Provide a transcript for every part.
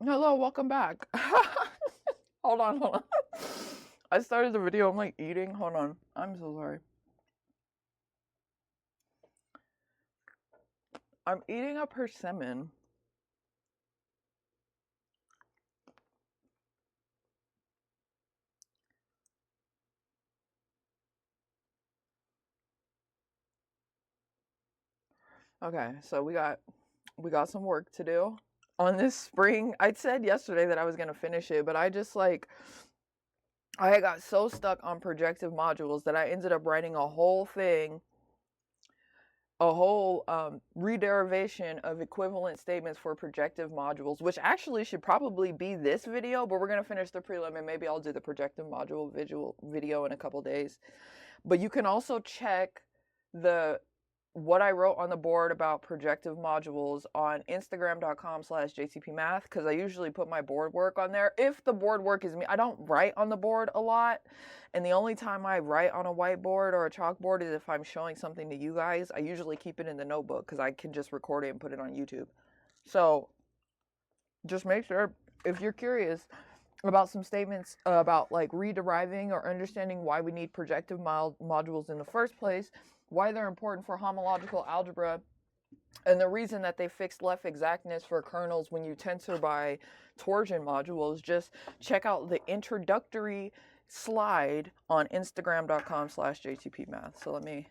Hello, welcome back. Hold on. I started the video, I'm like eating. Hold on. I'm so sorry. I'm eating a persimmon. Okay, so we got some work to do on this spring. I said yesterday that I was gonna finish it, but I got so stuck on projective modules that I ended up writing a whole rederivation of equivalent statements for projective modules, which actually should probably be this video, but we're going to finish the prelim and maybe I'll do the projective module video in a couple days. But you can also check the what I wrote on the board about projective modules on instagram.com/jtpmath, because I usually put my board work on there. If the board work is me, I don't write on the board a lot. And the only time I write on a whiteboard or a chalkboard is if I'm showing something to you guys. I usually keep it in the notebook because I can just record it and put it on YouTube. So just make sure, if you're curious about some statements about like rederiving or understanding why we need projective modules in the first place, why they're important for homological algebra, and the reason that they fixed left exactness for kernels when you tensor by torsion modules, just check out the introductory slide on instagram.com/jtpmath. So let me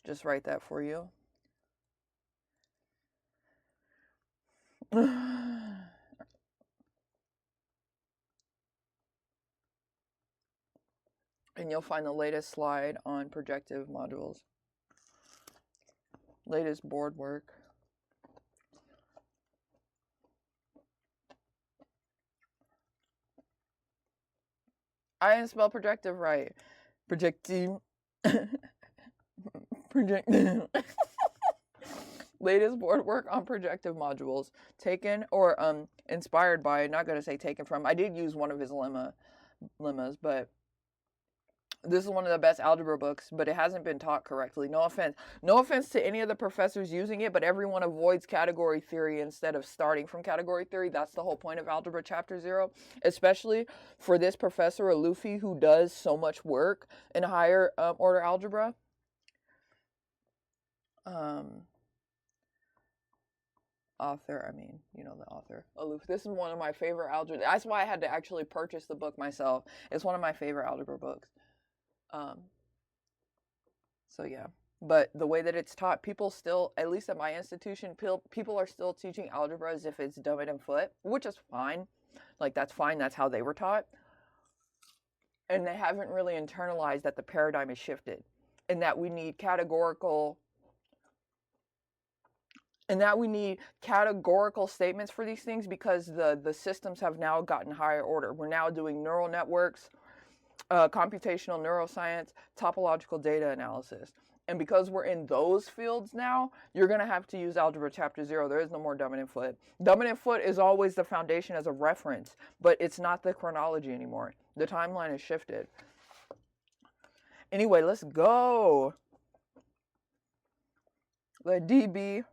just write that for you. And you'll find the latest slide on projective modules. Latest board work. I didn't spell projective right. Projective. Projective. Latest board work on projective modules. Taken or inspired by, not going to say taken from. I did use one of his lemmas, but this is one of the best algebra books, but it hasn't been taught correctly. No offense. No offense to any of the professors using it, but everyone avoids category theory instead of starting from category theory. That's the whole point of Algebra Chapter 0, especially for this professor, Alufi, who does so much work in higher order algebra. Author, I mean, you know the author, Aloof. This is one of my favorite algebra. That's why I had to actually purchase the book myself. It's one of my favorite algebra books. So yeah, but the way that it's taught, people still, at least at my institution, people are still teaching algebra as if it's dumb it and foot, which is fine. Like, that's fine. That's how they were taught. And they haven't really internalized that the paradigm has shifted and that we need categorical statements for these things, because the systems have now gotten higher order. We're now doing neural networks, computational neuroscience, topological data analysis. And because we're in those fields now, you're going to have to use Algebra Chapter 0. There is no more dominant foot. Dominant foot is always the foundation as a reference, but it's not the chronology anymore. The timeline has shifted. Anyway, let's go. Let D be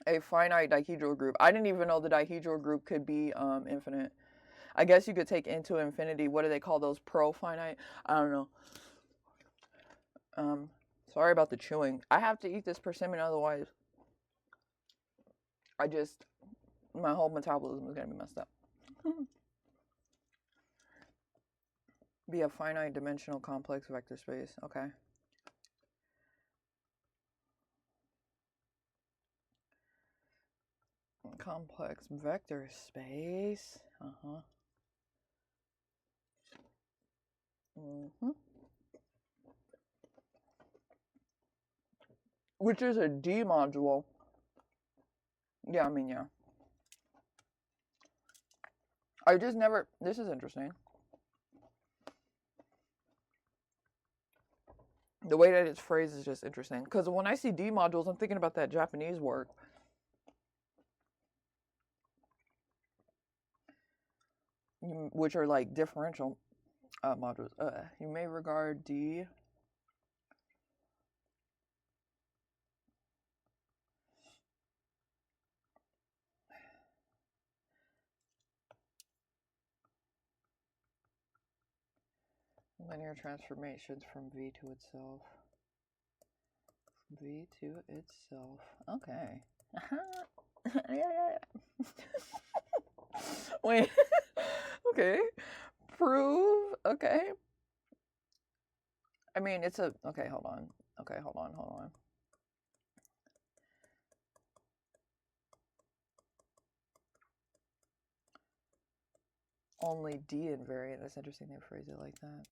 a finite dihedral group. I didn't even know the dihedral group could be infinite. I guess you could take into infinity. What do they call those? Pro-finite? I don't know. Sorry about the chewing. I have to eat this persimmon, otherwise my whole metabolism is going to be messed up. Be a finite dimensional complex vector space. Okay. Complex vector space. Which is a D module. Yeah, I mean, yeah. This is interesting. The way that it's phrased is just interesting. Because when I see D modules, I'm thinking about that Japanese work. Which are like differential modules. You may regard D Linear transformations from V to itself. V to itself. Okay. Yeah. Wait. Okay. Prove. Okay. I mean, it's a. Okay, hold on. Okay, hold on. Only D invariant. That's interesting they phrase it like that.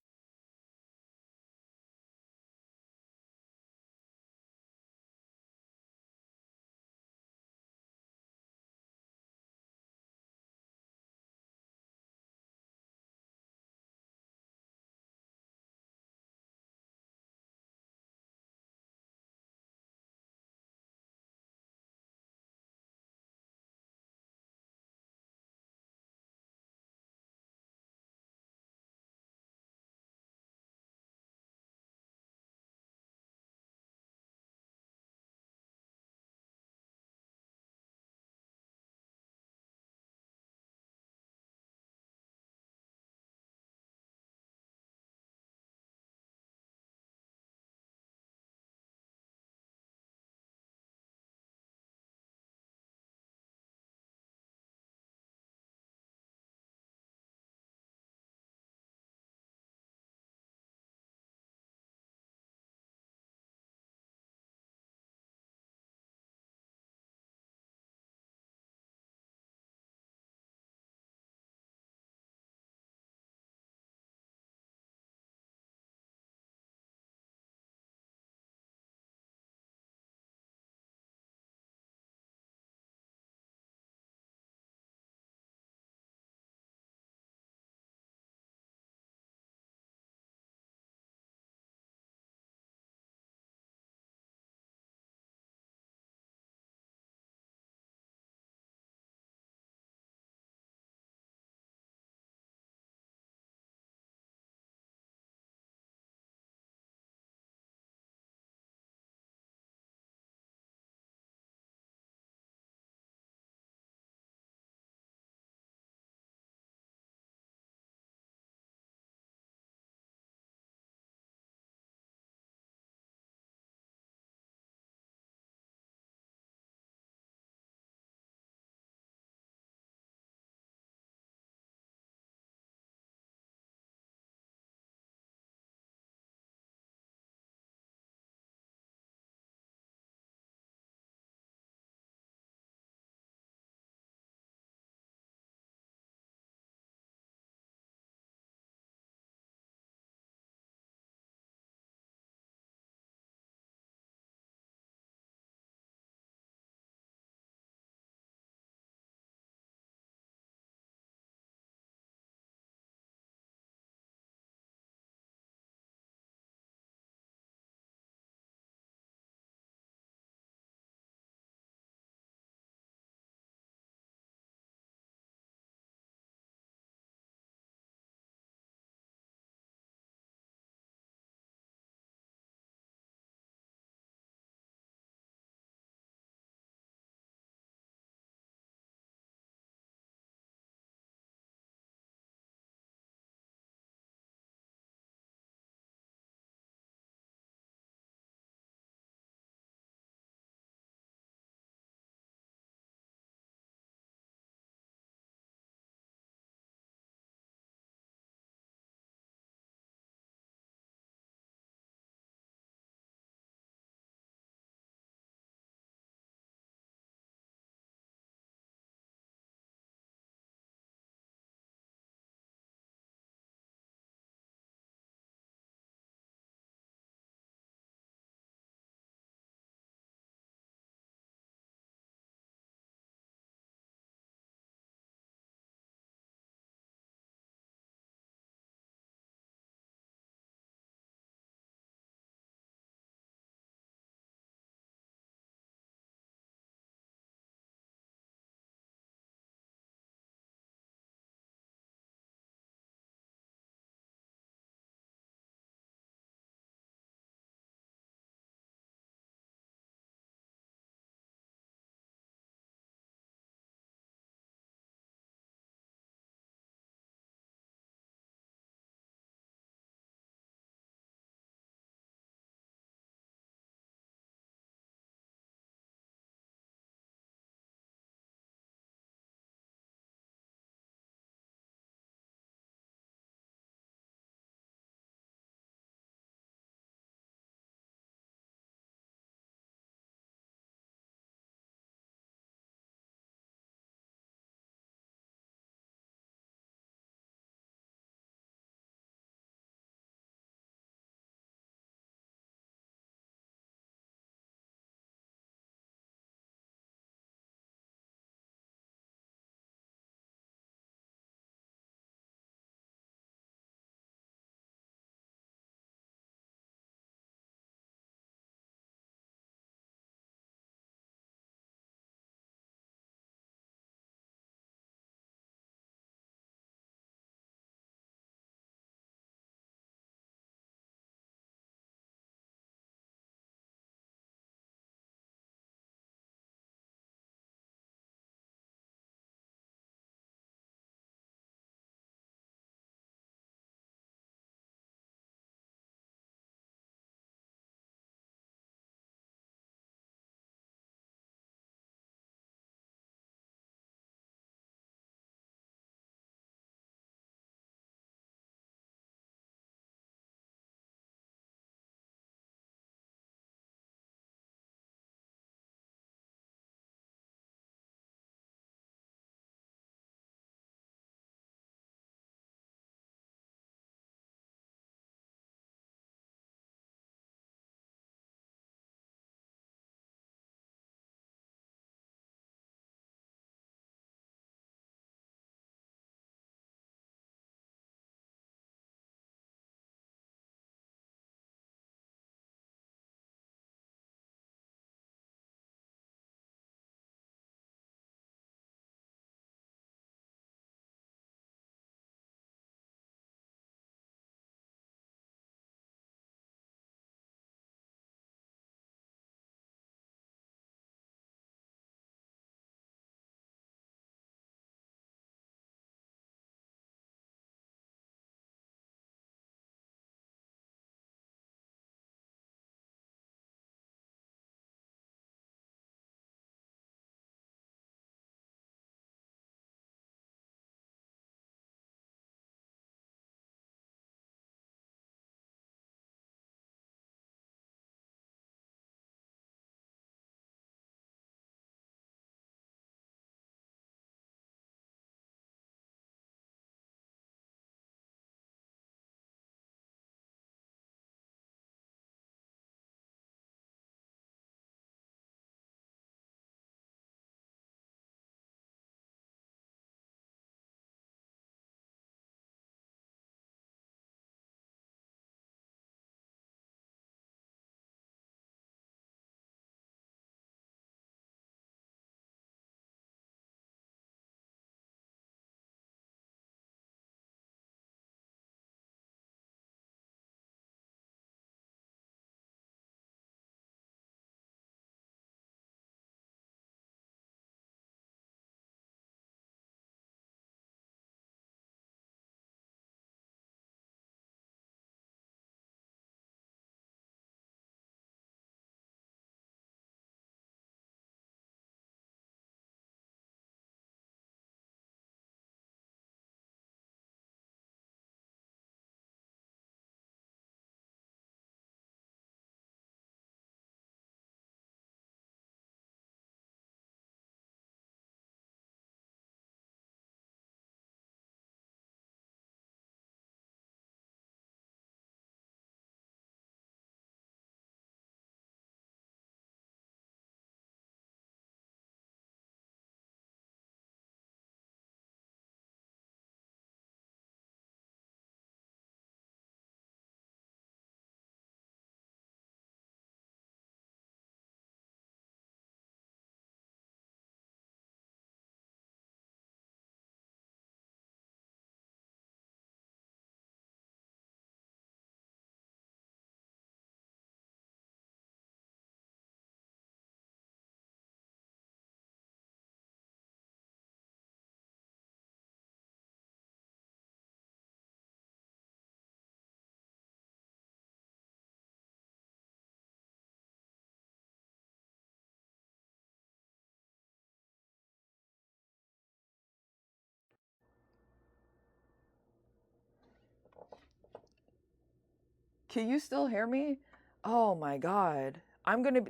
Can you still hear me? Oh my God.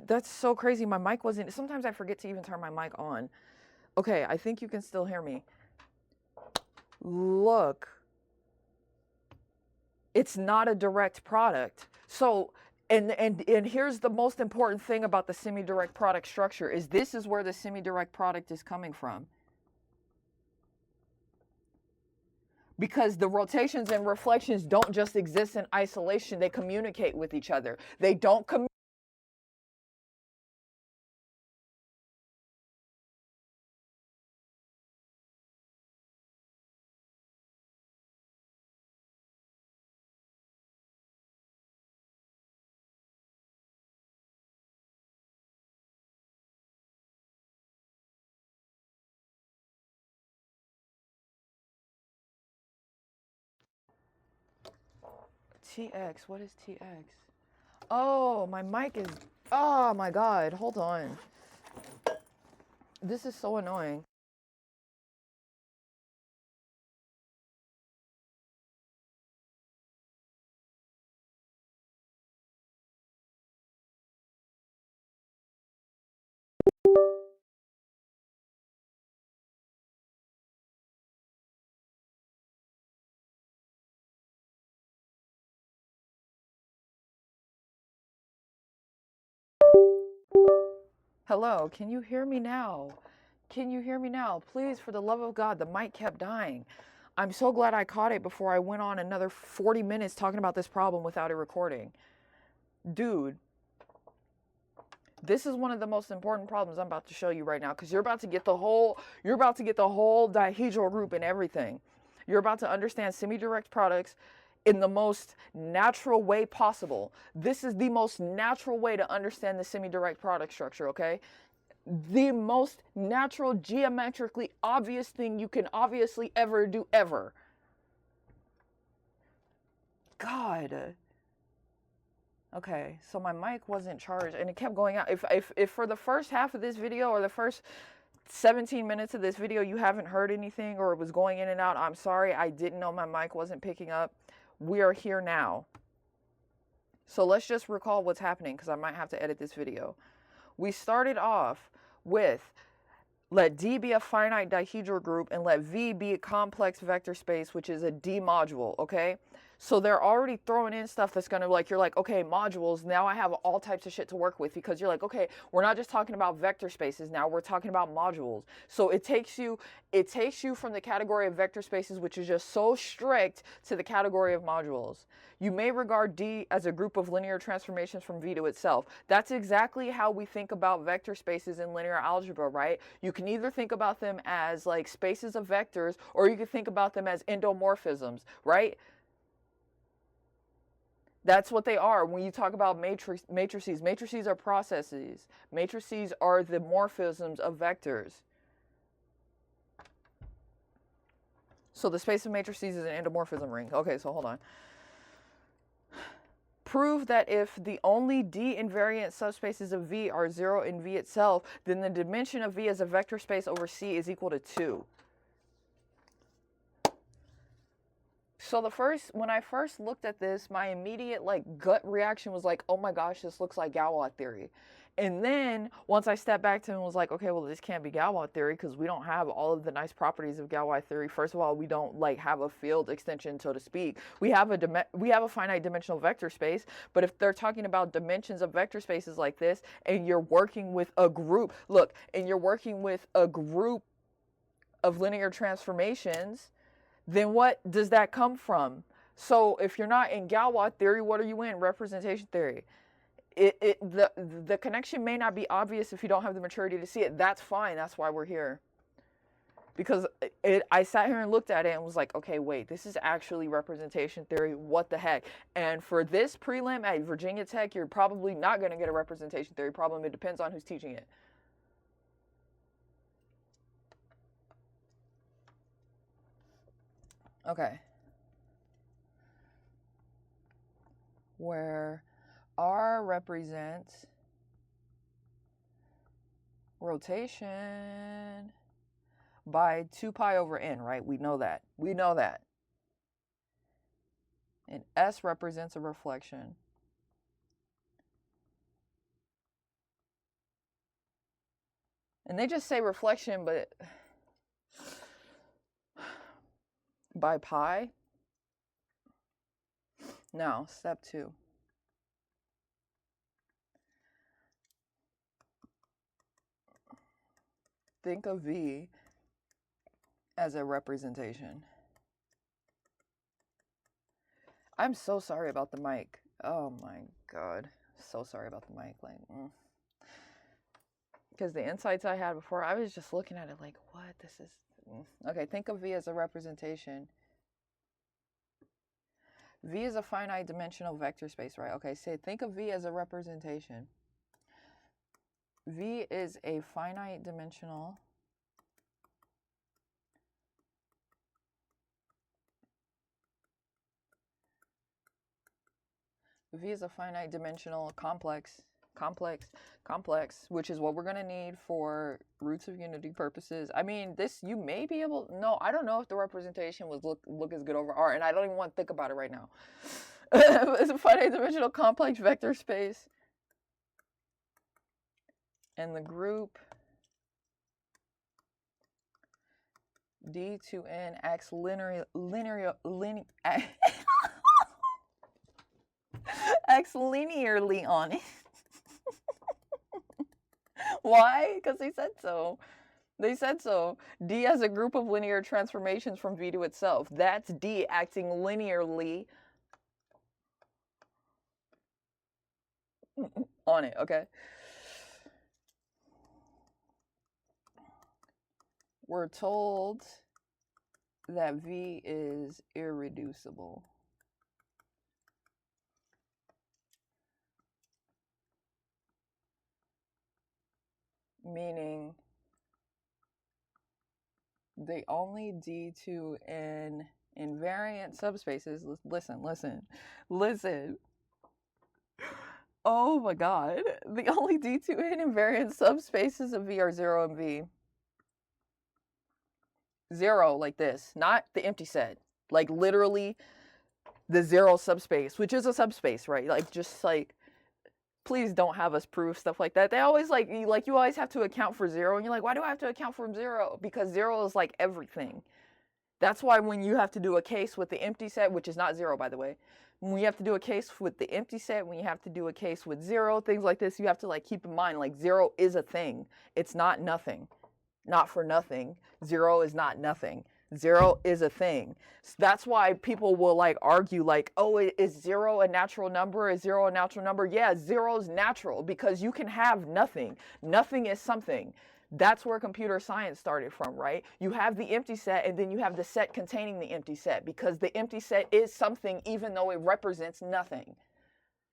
That's so crazy. My mic wasn't, sometimes I forget to even turn my mic on. Okay, I think you can still hear me. Look, it's not a direct product. So, and here's the most important thing about the semi-direct product structure is this is where the semi-direct product is coming from. Because the rotations and reflections don't just exist in isolation, they communicate with each other. They don't communicate. TX, what is TX? Oh, my mic is, oh my God, hold on. This is so annoying. Hello, can you hear me now? Can you hear me now? Please, for the love of God, the mic kept dying. I'm so glad I caught it before I went on another 40 minutes talking about this problem without it recording. Dude, this is one of the most important problems I'm about to show you right now because you're about to get the whole dihedral group and everything. You're about to understand semi-direct products in the most natural way possible. This is the most natural way to understand the semi-direct product structure, okay? The most natural, geometrically obvious thing you can obviously ever do ever. God. Okay, so my mic wasn't charged and it kept going out. If for the first half of this video or the first 17 minutes of this video you haven't heard anything or it was going in and out, I'm sorry. I didn't know my mic wasn't picking up. We are here now. So let's just recall what's happening because I might have to edit this video. We started off with let D be a finite dihedral group and let V be a complex vector space, which is a D module, okay? So they're already throwing in stuff that's gonna you're like, okay, modules, now I have all types of shit to work with because you're like, okay, we're not just talking about vector spaces now, we're talking about modules. So it takes you from the category of vector spaces, which is just so strict, to the category of modules. You may regard D as a group of linear transformations from V to itself. That's exactly how we think about vector spaces in linear algebra, right? You can either think about them as like spaces of vectors, or you can think about them as endomorphisms, right? That's what they are. When you talk about matrices, matrices are processes. Matrices are the morphisms of vectors. So the space of matrices is an endomorphism ring. Okay, so hold on. Prove that if the only D invariant subspaces of V are 0 in V itself, then the dimension of V as a vector space over C is equal to 2. So when I first looked at this, my immediate gut reaction was like, oh my gosh, this looks like Galois theory. And then once I stepped back to it and was like, okay, well, this can't be Galois theory because we don't have all of the nice properties of Galois theory. First of all, we don't have a field extension, so to speak. We have a finite dimensional vector space, but if they're talking about dimensions of vector spaces like this, and you're working with a group, of linear transformations, then what does that come from? So if you're not in Galois theory, what are you in? Representation theory. The connection may not be obvious if you don't have the maturity to see it. That's fine. That's why we're here. Because I sat here and looked at it and was like, okay, wait, this is actually representation theory. What the heck? And for this prelim at Virginia Tech, you're probably not going to get a representation theory problem. It depends on who's teaching it. Okay. Where R represents rotation by 2 pi over n, right? We know that. and S represents a reflection. And they just say reflection, but by pi? Now, step 2. Think of V as a representation. I'm so sorry about the mic. Oh my God. So sorry about the mic. Like, because the insights I had before, I was just looking at it like, what? This is... Okay, think of V as a representation. V is a finite dimensional vector space, right? Okay, so think of V as a representation. V is a finite dimensional V is a finite dimensional complex, which is what we're going to need for roots of unity purposes. I mean, this, you may be able, no, I don't know if the representation would look as good over R, and I don't even want to think about it right now. It's a finite dimensional complex vector space. And the group D to N acts acts linearly on it. Why? Because they said so. They said so. D has a group of linear transformations from V to itself. That's D acting linearly on it, okay? We're told that V is irreducible. Meaning the only D2N invariant subspaces, listen. Oh my God. The only D2N invariant subspaces of V are 0 and V. 0 like this, not the empty set. Like literally the 0 subspace, which is a subspace, right? Like just like, please don't have us prove stuff like that. They always you always have to account for 0, and you're like, why do I have to account for 0? Because 0 is like everything. That's why when you have to do a case with the empty set, which is not 0 by the way, when you have to do a case with the empty set, when you have to do a case with 0, things like this, you have to like keep in mind like 0 is a thing. It's not nothing. Not for nothing. 0 is not nothing. 0 is a thing. So that's why people will like argue like, oh, is 0 a natural number? Is 0 a natural number? Yeah, 0 is natural because you can have nothing. Nothing is something. That's where computer science started from, right? You have the empty set and then you have the set containing the empty set because the empty set is something even though it represents nothing.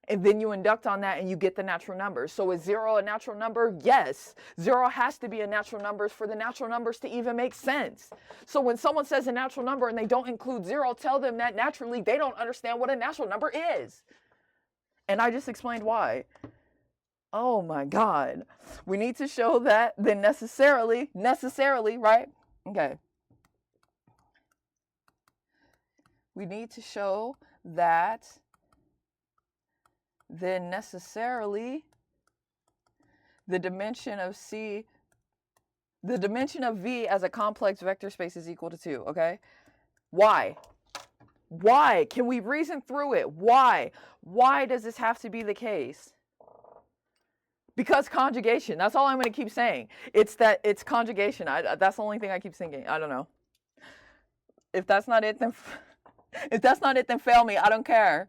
And then you induct on that and you get the natural numbers. So is 0 a natural number? Yes. 0 has to be a natural number for the natural numbers to even make sense. So when someone says a natural number and they don't include 0, tell them that naturally they don't understand what a natural number is. And I just explained why. Oh my God. We need to show that then necessarily, right? Okay. We need to show that then necessarily the dimension of V as a complex vector space is equal to 2, okay? Why? Why? Can we reason through it? Why? Why does this have to be the case? Because conjugation. That's all I'm going to keep saying. It's conjugation. That's the only thing I keep thinking. I don't know. If that's not it, then fail me. I don't care.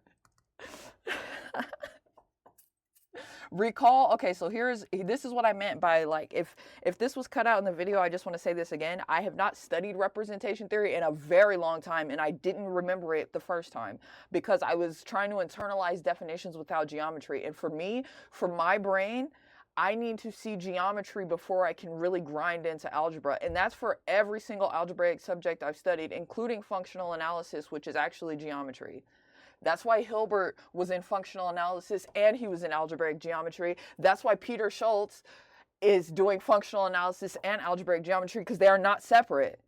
Recall, okay, so this is what I meant by like, if this was cut out in the video, I just want to say this again. I have not studied representation theory in a very long time, and I didn't remember it the first time because I was trying to internalize definitions without geometry. And for me, for my brain, I need to see geometry before I can really grind into algebra. And that's for every single algebraic subject I've studied, including functional analysis, which is actually geometry. That's why Hilbert was in functional analysis and he was in algebraic geometry. That's why Peter Schultz is doing functional analysis and algebraic geometry because they are not separate.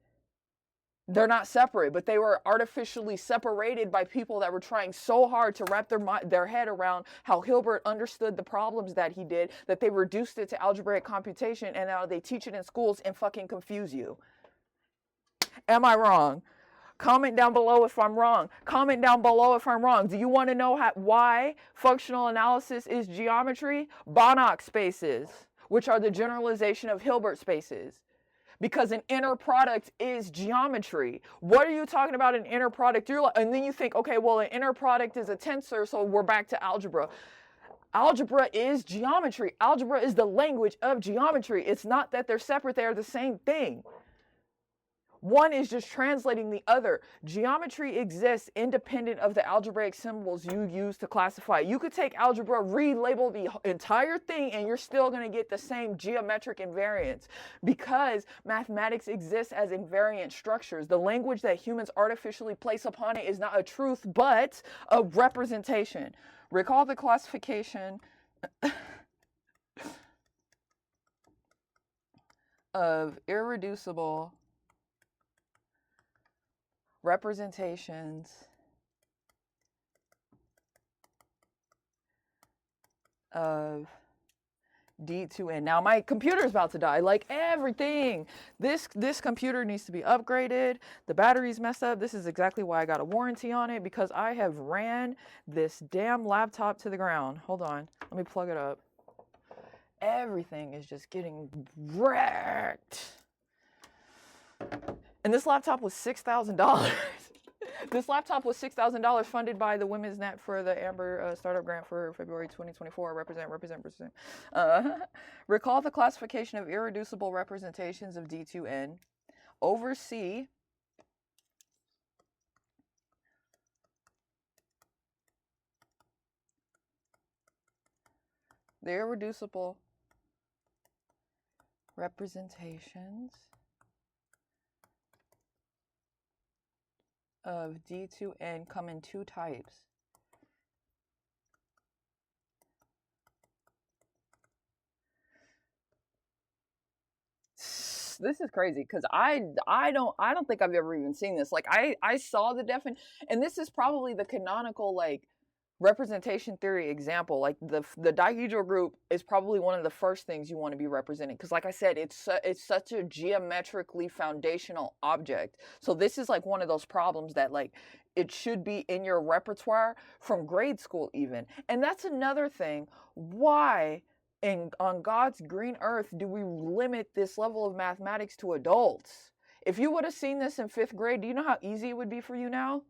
They're not separate, but they were artificially separated by people that were trying so hard to wrap their head around how Hilbert understood the problems that he did, that they reduced it to algebraic computation, and now they teach it in schools and fucking confuse you. Am I wrong? Comment down below if I'm wrong. Comment down below if I'm wrong. Do you want to know why functional analysis is geometry? Banach spaces, which are the generalization of Hilbert spaces. Because an inner product is geometry. What are you talking about, an inner product? And then you think, okay, well, an inner product is a tensor, so we're back to algebra. Algebra is geometry. Algebra is the language of geometry. It's not that they're separate, they are the same thing. One is just translating the other. Geometry exists independent of the algebraic symbols you use to classify. You could take algebra, relabel the entire thing, and you're still going to get the same geometric invariance, because mathematics exists as invariant structures. The language that humans artificially place upon it is not a truth, but a representation. Recall the classification of irreducible representations of D2N. Now my computer is about to die, like everything. This computer needs to be upgraded. The battery's messed up. This is exactly why I got a warranty on it, because I have ran this damn laptop to the ground. Hold on, let me plug it up. Everything is just getting wrecked. And this laptop was $6,000. This laptop was $6,000, funded by the Women's Net for the Amber Startup Grant for February 2024. Represent. Recall the classification of irreducible representations of D2N. Oversee the irreducible representations of D2N come in two types. This is crazy, because I don't think I've ever even seen this. Like I saw the definition, and this is probably the canonical like representation theory example. Like the dihedral group is probably one of the first things you want to be representing, because like I said, it's such a geometrically foundational object. So this is like one of those problems that like it should be in your repertoire from grade school even. And that's another thing. Why on God's green earth do we limit this level of mathematics to adults? If you would have seen this in 5th grade, do you know how easy it would be for you now?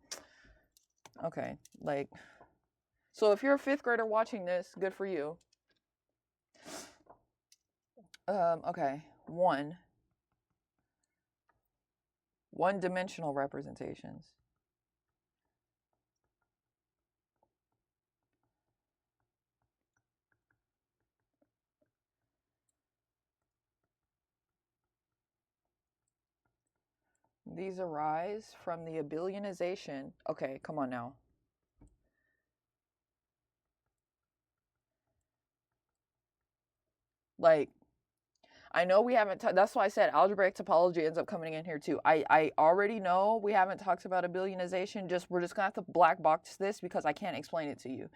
Okay, like, so if you're a 5th grader watching this, good for you. Okay, one-dimensional representations. These arise from the abelianization. Okay, come on now. Like, I know we haven't, that's why I said algebraic topology ends up coming in here too. I already know we haven't talked about abelianization. We're just gonna have to black box this because I can't explain it to you.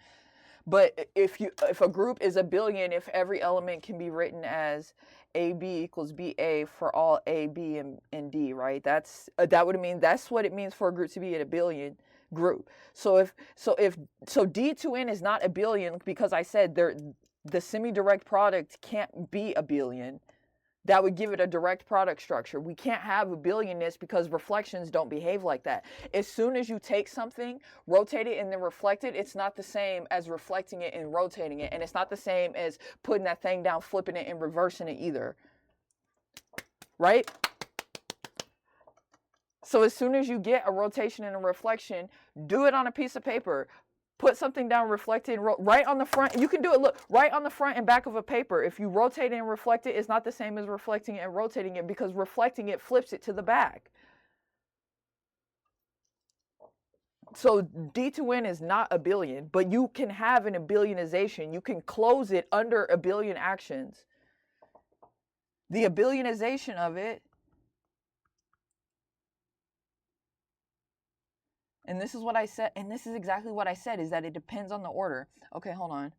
But if a group is abelian, if every element can be written as AB equals BA for all A, B, and D, right? That's what it means for a group to be an abelian group. So D2N is not abelian, because I said the semi-direct product can't be abelian. That would give it a direct product structure. We can't have abelianness because reflections don't behave like that. As soon as you take something, rotate it, and then reflect it, it's not the same as reflecting it and rotating it. And it's not the same as putting that thing down, flipping it, and reversing it either. Right? So as soon as you get a rotation and a reflection, do it on a piece of paper. Put something down, reflect it, right on the front. You can do it, look, right on the front and back of a paper. If you rotate it and reflect it, it's not the same as reflecting it and rotating it, because reflecting it flips it to the back. So D2N is not abelian, but you can have an abelianization. You can close it under abelian actions. The abelianization of it And this is what I said, and this is exactly what I said, is that it depends on the order. Okay, hold on.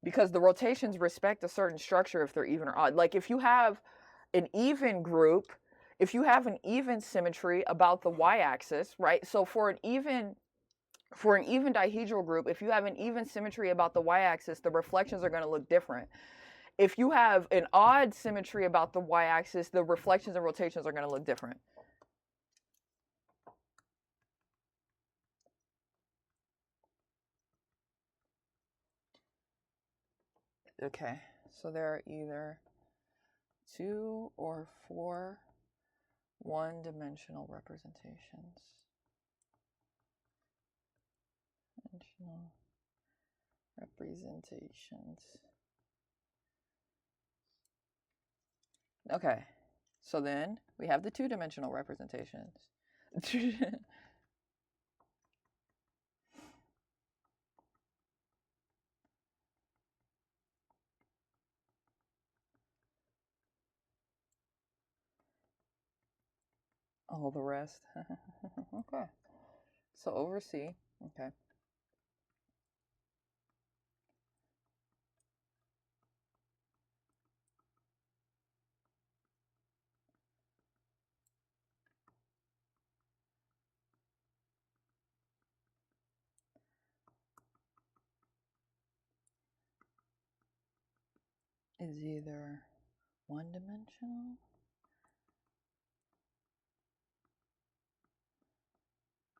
Because the rotations respect a certain structure if they're even or odd. Like if you have an even group, if you have an even symmetry about the y-axis, right? So for an even dihedral group, if you have an even symmetry about the y-axis, the reflections are going to look different. If you have an odd symmetry about the y-axis, the reflections and rotations are going to look different. Okay, so there are either 2 or 4 one-dimensional representations. Dimensional representations. Okay, so then we have the 2-dimensional representations. All the rest. Okay, so over C. Okay. Is either one-dimensional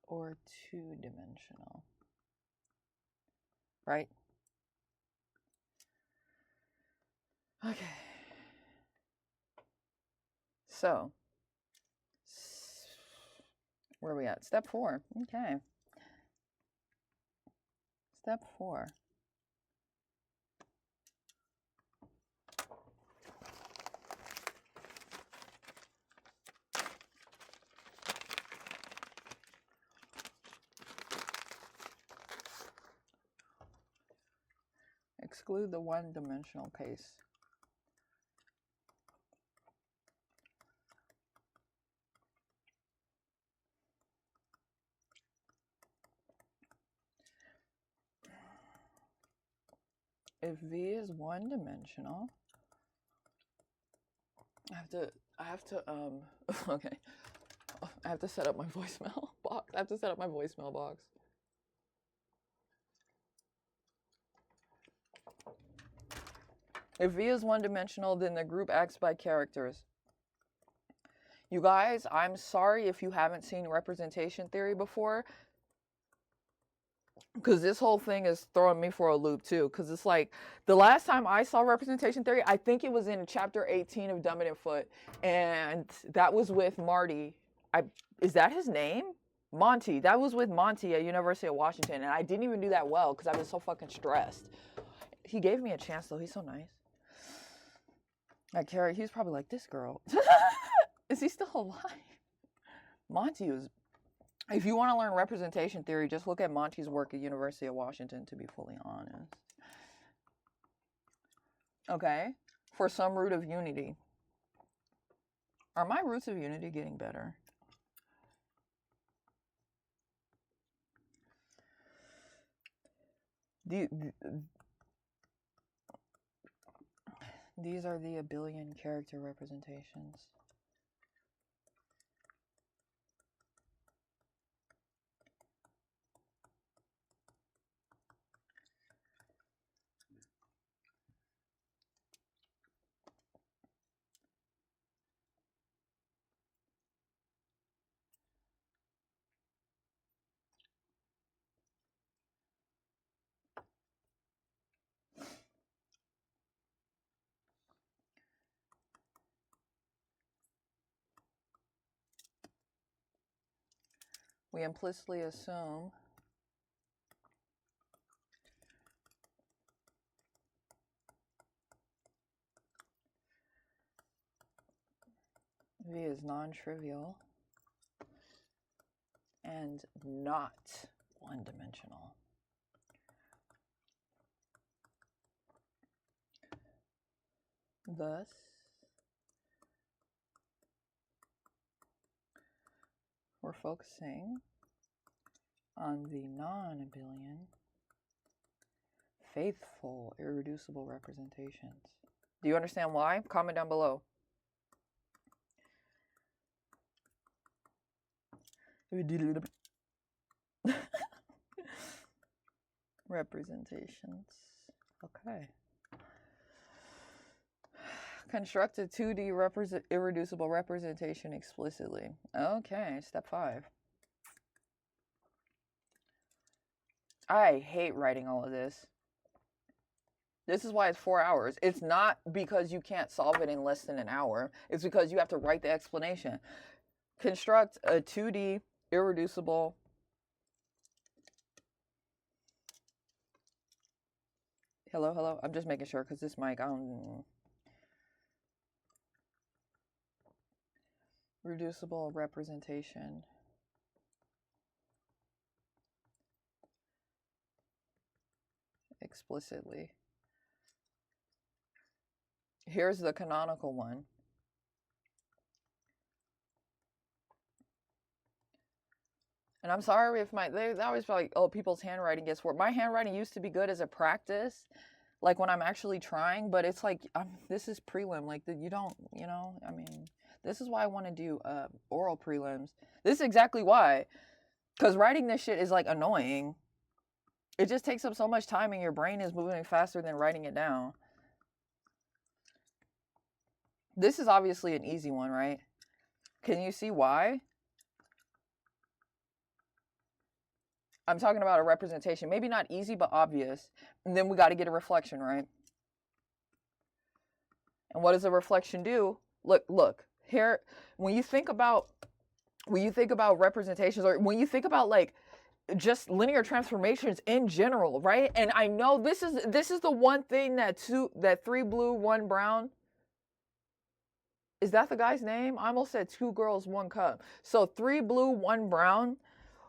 or two-dimensional, right? Okay. So, where are we at? Step 4. Okay. Step 4. Exclude the one-dimensional case. If V is one-dimensional, I have to okay. I have to set up my voicemail box. I have to set up my voicemail box. If V is one-dimensional, then the group acts by characters. You guys, I'm sorry if you haven't seen representation theory before, because this whole thing is throwing me for a loop too. Because it's like the last time I saw representation theory, I think it was in chapter 18 of Dumb and Foot, and that was with Marty. Is that his name? Monty. That was with Monty at University of Washington, and I didn't even do that well because I was so fucking stressed. He gave me a chance though. He's so nice. Like Carrie, he's probably like, this girl. Is he still alive? Monty was. If you want to learn representation theory, just look at Monty's work at University of Washington, to be fully honest. Okay, for some root of unity. Are my roots of unity getting better? These are the abelian character representations. We implicitly assume V is non-trivial and not one-dimensional. Thus, we're focusing on the non-abelian faithful irreducible representations. Do you understand why? Comment down below. Representations. Okay. Construct a 2D irreducible representation explicitly. Okay, step 5. I hate writing all of this. This is why it's 4 hours. It's not because you can't solve it in less than an hour. It's because you have to write the explanation. Construct a 2D irreducible hello. I'm just making sure because this mic, I don't. Reducible representation. Explicitly. Here's the canonical one. And I'm sorry if they always feel like, oh, people's handwriting gets worse. My handwriting used to be good as a practice, like when I'm actually trying, but it's like, this is prelim. Like, you don't, I mean, this is why I want to do oral prelims. This is exactly why. Because writing this shit is like annoying. It just takes up so much time and your brain is moving faster than writing it down. This is obviously an easy one, right? Can you see why? I'm talking about a representation. Maybe not easy, but obvious. And then we got to get a reflection, right? And what does a reflection do? Look. Here, when you think about representations, or when you think about like just linear transformations in general, right? And I know this is the one thing that 3 blue, 1 brown. Is that the guy's name? I almost said 2 girls, 1 cup. So 3 blue, 1 brown.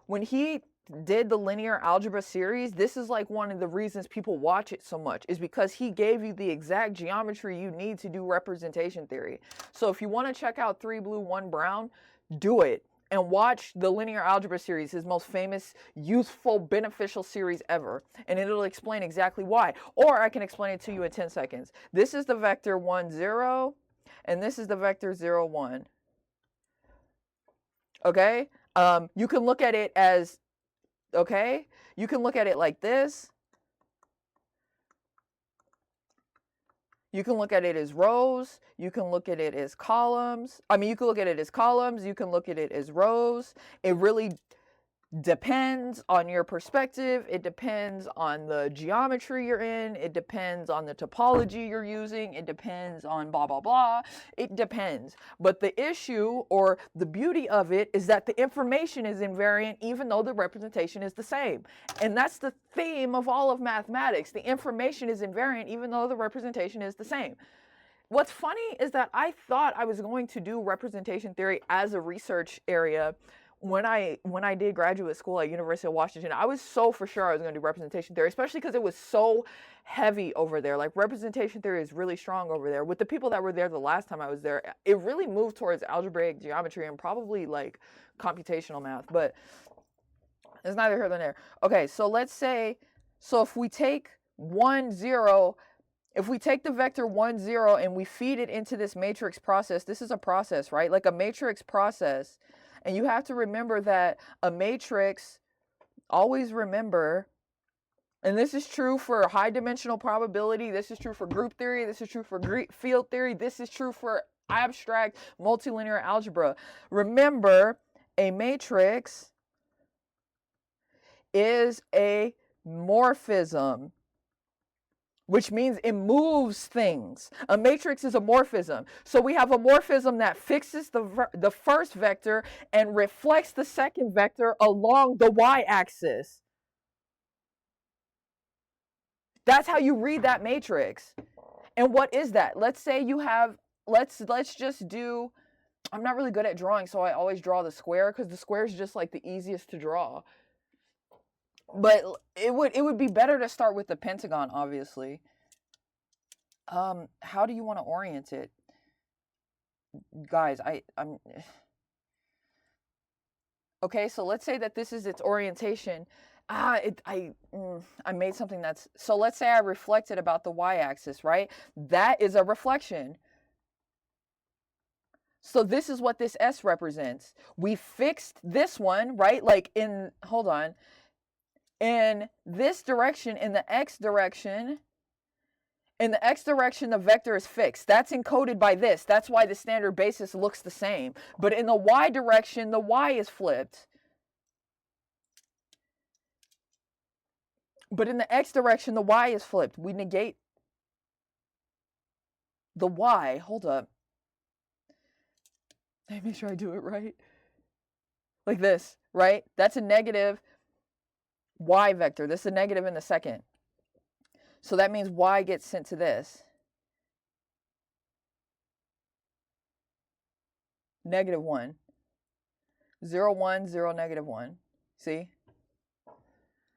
When he did the linear algebra series, this is like one of the reasons people watch it so much, is because he gave you the exact geometry you need to do representation theory. So if you want to check out 3 blue, 1 brown, do it. And watch the linear algebra series, his most famous, useful, beneficial series ever. And it'll explain exactly why. Or I can explain it to you in 10 seconds. This is the vector 1, 0. And this is the vector 0, 1. Okay? You can look at it as, okay? You can look at it like this. You can look at it as rows. You can look at it as columns. You can look at it as columns. You can look at it as rows. It really depends on your perspective. It depends on the geometry you're in. It depends on the topology you're using. It depends on blah, blah, blah. It depends. But the issue, or the beauty of it, is that the information is invariant even though the representation is the same. And that's the theme of all of mathematics. The information is invariant even though the representation is the same. What's funny is that I thought I was going to do representation theory as a research area when I did graduate school at University of Washington. I was so for sure I was going to do representation theory, especially because it was so heavy over there. Like, representation theory is really strong over there. With the people that were there the last time I was there, it really moved towards algebraic geometry and probably like computational math, but it's neither here nor there. Okay, so let's say, so if we take 1, 0, if we take the vector 1, 0 and we feed it into this matrix process, this is a process, right? Like a matrix process. And you have to remember that a matrix, always remember, and this is true for high dimensional probability, this is true for group theory, this is true for field theory, this is true for abstract multilinear algebra. Remember, a matrix is a morphism, which means it moves things. A matrix is a morphism. So we have a morphism that fixes the first vector and reflects the second vector along the y-axis. That's how you read that matrix. And what is that? Let's say you have, let's just do, I'm not really good at drawing, so I always draw the square because the square is just like the easiest to draw. But it would be better to start with the pentagon, obviously. How do you want to orient it? Guys, I'm okay, so let's say that this is its orientation. I made something that's, so let's say I reflected about the y-axis, right? That is a reflection. So this is what this S represents. We fixed this one, right? Like in, hold on, in this direction, in the X direction, the vector is fixed. That's encoded by this. That's why the standard basis looks the same. But in the Y direction, the Y is flipped. But in the X direction, the Y is flipped. We negate the Y. Hold up. Let me make sure I do it right. Like this, right? That's a negative Y vector. This is a negative in the second. So that means Y gets sent to this. Negative 1. 0, 1, 0, negative 1. See?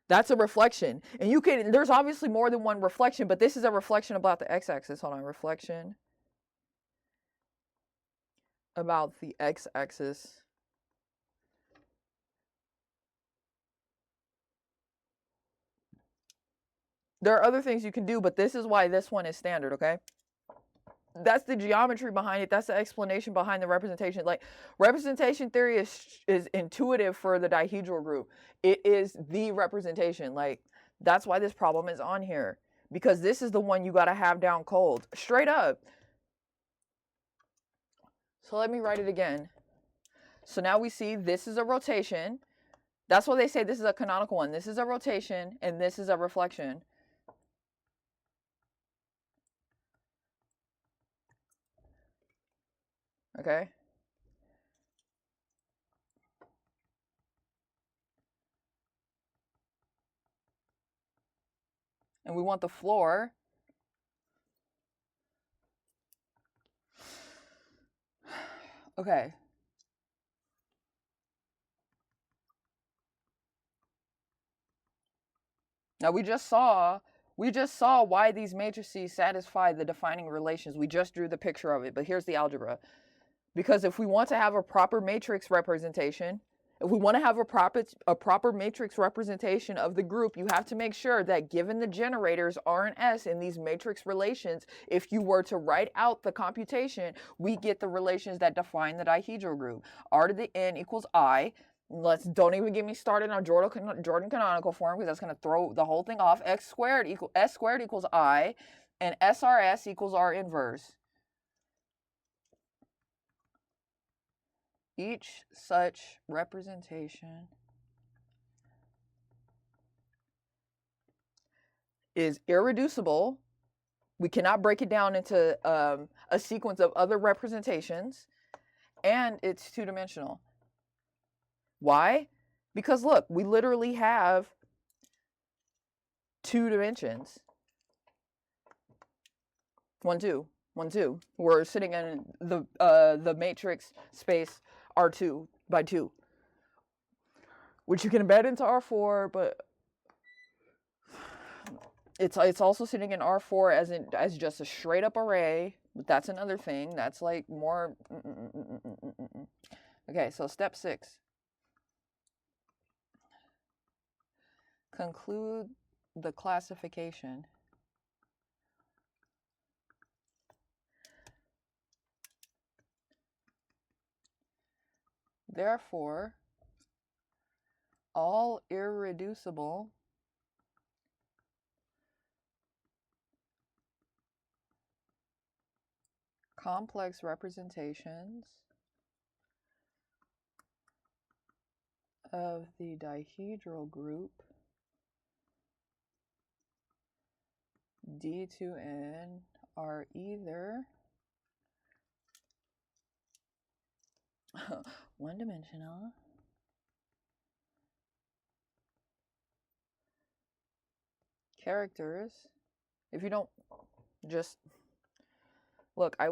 That's a reflection. And you can, there's obviously more than one reflection, but this is a reflection about the x-axis. Hold on, reflection about the x-axis. There are other things you can do, but this is why this one is standard, okay? That's the geometry behind it. That's the explanation behind the representation. Like, representation theory is intuitive for the dihedral group. It is the representation. Like, that's why this problem is on here. Because this is the one you got to have down cold. Straight up. So let me write it again. So now we see this is a rotation. That's why they say this is a canonical one. This is a rotation, and this is a reflection. Okay? And we want the floor. Okay. Now we just saw why these matrices satisfy the defining relations. We just drew the picture of it, but here's the algebra. Because if we want to have a proper matrix representation, if we want to have a proper matrix representation of the group, you have to make sure that given the generators R and S in these matrix relations, if you were to write out the computation, we get the relations that define the dihedral group. R to the n equals I. Don't even get me started on Jordan canonical form, because that's going to throw the whole thing off. S squared equals I, and SRS equals R inverse. Each such representation is irreducible. We cannot break it down into a sequence of other representations, and it's two-dimensional. Why? Because look, we literally have 2 dimensions. 1, 2, 1, 2. We're sitting in the matrix space R2 by 2, which you can embed into R4, but it's also sitting in R4 as just a straight up array. But that's another thing. That's like more. Okay, so step 6. Conclude the classification. Therefore, all irreducible complex representations of the dihedral group D2n are either one-dimensional, characters. If you don't just look, I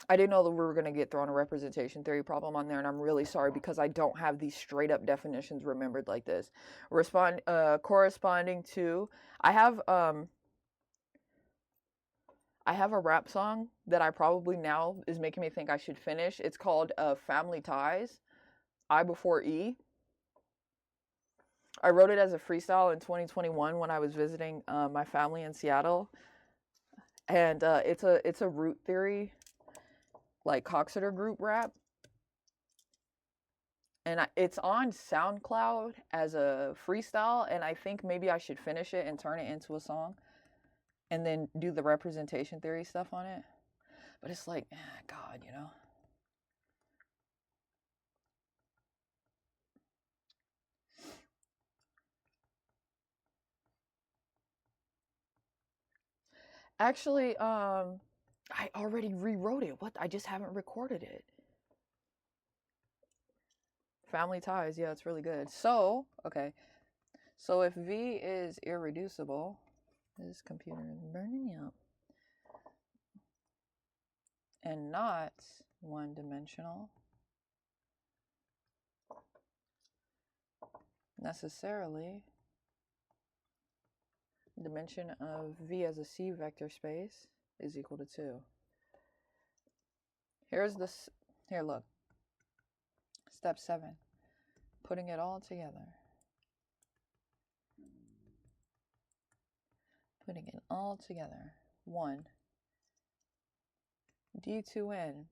didn't know that we were going to get thrown a representation theory problem on there, and I'm really sorry because I don't have these straight up definitions remembered like this. Corresponding to, I have I have a rap song that I probably now is making me think I should finish. It's called Family Ties, I before E. I wrote it as a freestyle in 2021 when I was visiting my family in Seattle. And it's a root theory, like Coxeter group rap. And it's on SoundCloud as a freestyle, and I think maybe I should finish it and turn it into a song and then do the representation theory stuff on it. But it's like, God, you know. Actually, I already rewrote it. What? I just haven't recorded it. Family Ties, yeah, it's really good. So, okay. So if V is irreducible, this computer is burning me up, and not one-dimensional, necessarily, dimension of V as a C vector space is equal to 2. Here's this, here, look. Step 7, putting it all together. Putting it all together. 1, D2N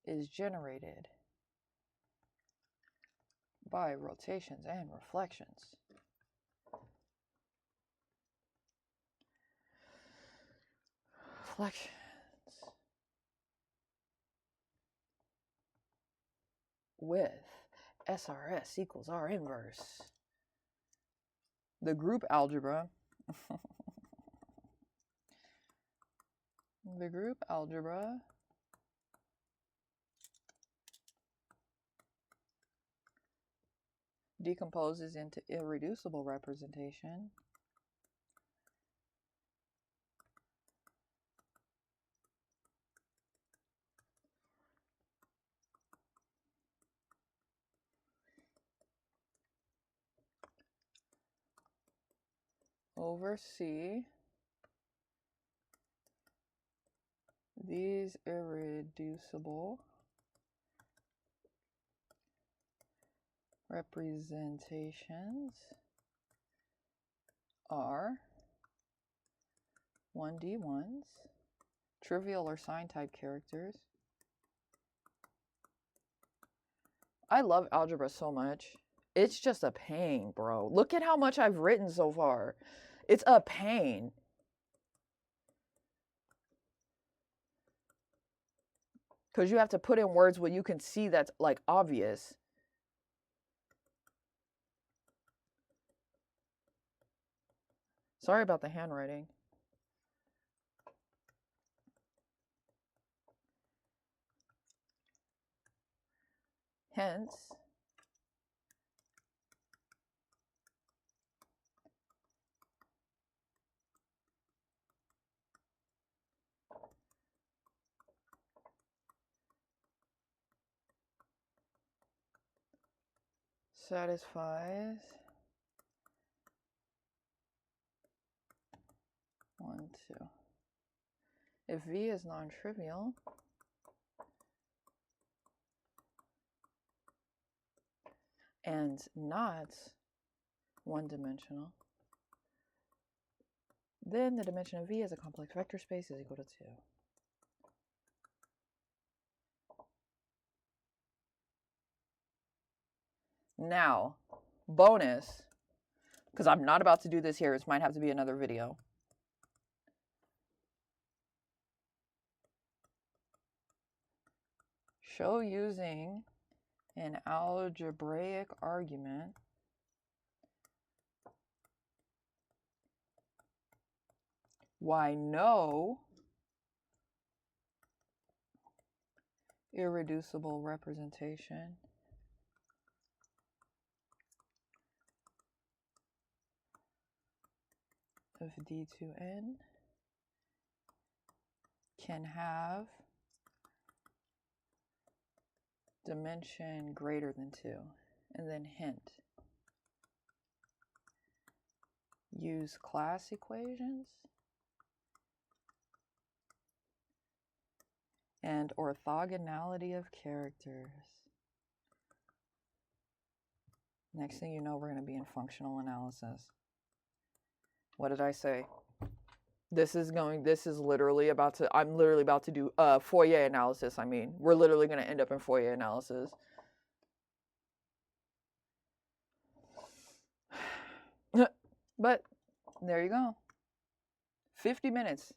is generated by rotations and reflections. Reflections. With SRS equals R inverse. The group algebra. The group algebra decomposes into irreducible representation over C. These irreducible representations are 1D1s, trivial or sign type characters. I love algebra so much. It's just a pain, bro. Look at how much I've written so far. It's a pain. Because you have to put in words where you can see that's like obvious. Sorry about the handwriting. Hence, satisfies 1, 2. If V is non-trivial, and not one-dimensional, then the dimension of V as a complex vector space is equal to 2. Now, bonus, because I'm not about to do this here, this might have to be another video. Show using an algebraic argument why no irreducible representation of D2N can have dimension greater than 2. And then hint, use class equations and orthogonality of characters. Next thing you know, we're going to be in functional analysis. What did I say? This is literally about to, I'm literally about to do Fourier analysis. I mean, we're literally going to end up in Fourier analysis. But there you go. 50 minutes.